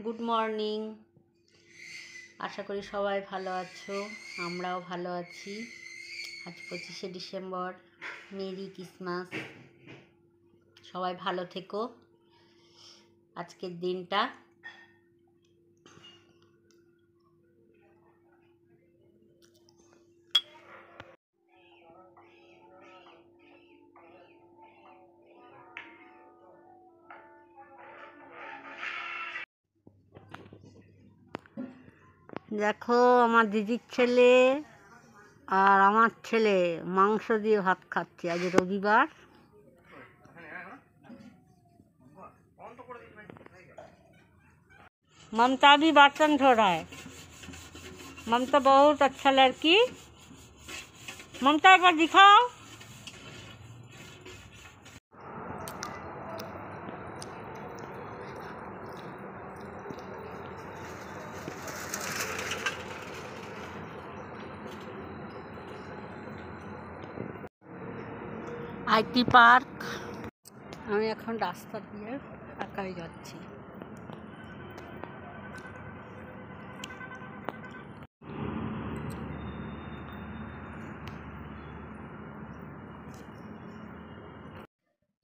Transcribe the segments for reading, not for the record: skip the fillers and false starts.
Good morning. আশা করি সবাই ভালো আছো, আমরাও ভালো আছি। আজ 25শে ডিসেম্বর, মেরি ক্রিসমাস। সবাই ভালো থেকো আজকের দিনটা। দেখো আমার দিদির ছেলে আর আমার ছেলে মাংস দিয়ে ভাত খাচ্ছে। আজ রবিবার। ममता भी बर्तन धो रहा है। ममता बहुत अच्छा लड़की। ममता एक बार दिखाओ। IT park. আমি এখন রাস্তা দিয়ে একাই যাচ্ছি।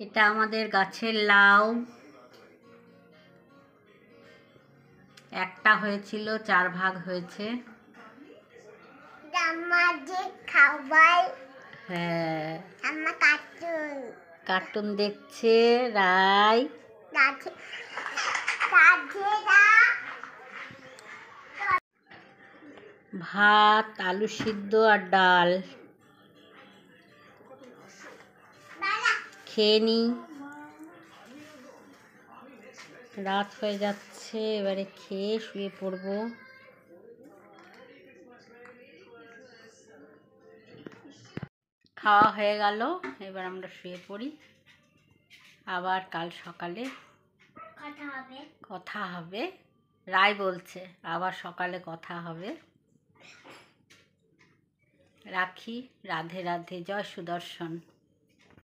এটা আমাদের গাছের লাউ। একটা হয়েছিল, 4 ভাগ হয়েছে। হ্যাঁ, কার্টুন দেখছে রাই। ভাত, আলু সিদ্ধ আর ডাল খেয়ে নি। রাত হয়ে যাচ্ছে, এবারে খেয়ে শুয়ে পড়বো। খাওয়া হয়ে গেল, এবার আমরা শুয়ে পড়ি। আবার কাল সকালে কথা হবে। রায় বলছে আবার সকালে কথা হবে। রাখি। রাধে রাধে। জয় সুদর্শন।